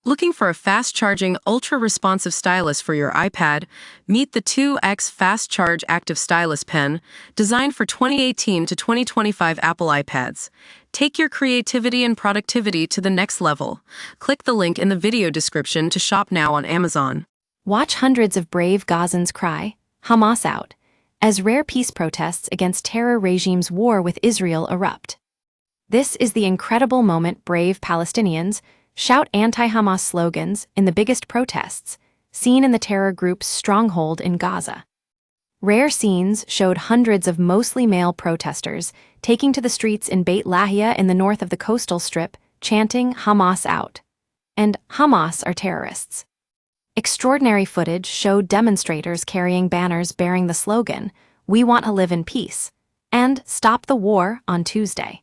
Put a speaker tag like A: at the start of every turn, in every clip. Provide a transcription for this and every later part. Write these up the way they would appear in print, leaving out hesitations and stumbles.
A: Looking for a fast-charging, ultra-responsive stylus for your iPad? Meet the 2X Fast Charge Active Stylus Pen, designed for 2018 to 2025 Apple iPads. Take your creativity and productivity to the next level. Click the link in the video description to shop now on Amazon.
B: Watch hundreds of brave Gazans cry, Hamas out, as rare peace protests against terror regime's war with Israel erupt. This is the incredible moment brave Palestinians shout anti-Hamas slogans in the biggest protests, seen in the terror group's stronghold in Gaza. Rare scenes showed hundreds of mostly male protesters taking to the streets in Beit Lahia in the north of the coastal strip, chanting Hamas out and Hamas are terrorists. Extraordinary footage showed demonstrators carrying banners bearing the slogan, "We want to live in peace," and "Stop the war" on Tuesday.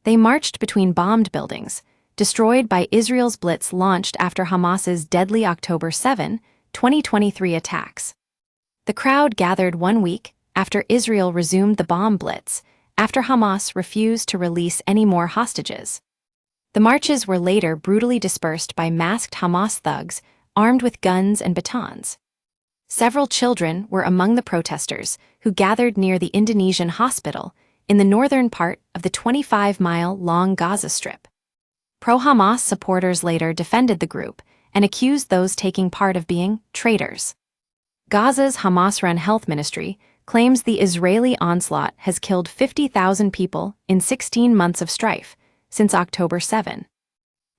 B: They marched between bombed buildings, destroyed by Israel's blitz launched after Hamas's deadly October 7, 2023 attacks. The crowd gathered 1 week after Israel resumed the bomb blitz, after Hamas refused to release any more hostages. The marches were later brutally dispersed by masked Hamas thugs armed with guns and batons. Several children were among the protesters who gathered near the Indonesian hospital in the northern part of the 25-mile-long Gaza Strip. Pro-Hamas supporters later defended the group and accused those taking part of being traitors. Gaza's Hamas-run health ministry claims the Israeli onslaught has killed 50,000 people in 16 months of strife since October 7.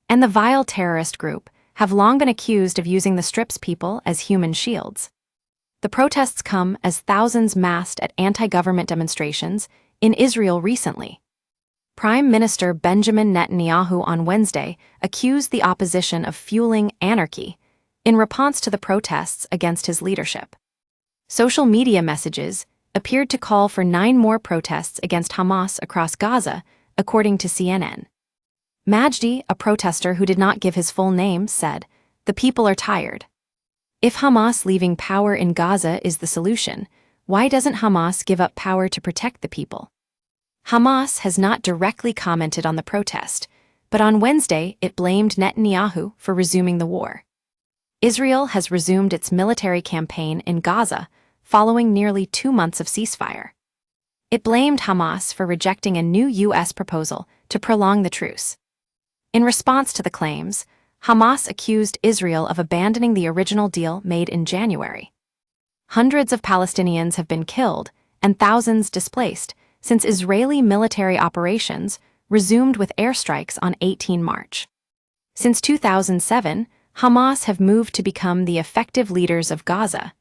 B: And the vile terrorist group have long been accused of using the Strip's people as human shields. The protests come as thousands massed at anti-government demonstrations in Israel recently. Prime Minister Benjamin Netanyahu on Wednesday accused the opposition of fueling anarchy in response to the protests against his leadership. Social media messages appeared to call for 9 more protests against Hamas across Gaza, according to CNN. Majdi, a protester who did not give his full name, said, "The people are tired. If Hamas leaving power in Gaza is the solution, why doesn't Hamas give up power to protect the people?" Hamas has not directly commented on the protest, but on Wednesday it blamed Netanyahu for resuming the war. Israel has resumed its military campaign in Gaza following nearly 2 months of ceasefire. It blamed Hamas for rejecting a new U.S. proposal to prolong the truce. In response to the claims, Hamas accused Israel of abandoning the original deal made in January. Hundreds of Palestinians have been killed and thousands displaced since Israeli military operations resumed with airstrikes on 18 March. Since 2007, Hamas have moved to become the effective leaders of Gaza.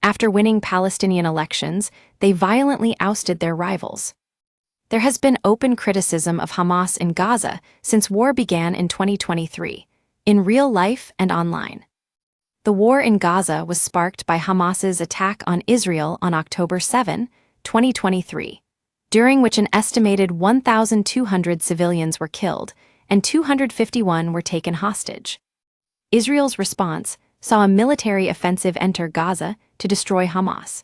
B: After winning Palestinian elections, they violently ousted their rivals. There has been open criticism of Hamas in Gaza since war began in 2023, in real life and online. The war in Gaza was sparked by Hamas's attack on Israel on October 7, 2023. During which an estimated 1,200 civilians were killed and 251 were taken hostage. Israel's response saw a military offensive enter Gaza to destroy Hamas.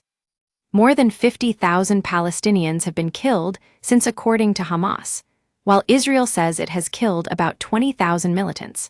B: More than 50,000 Palestinians have been killed since, according to Hamas, while Israel says it has killed about 20,000 militants.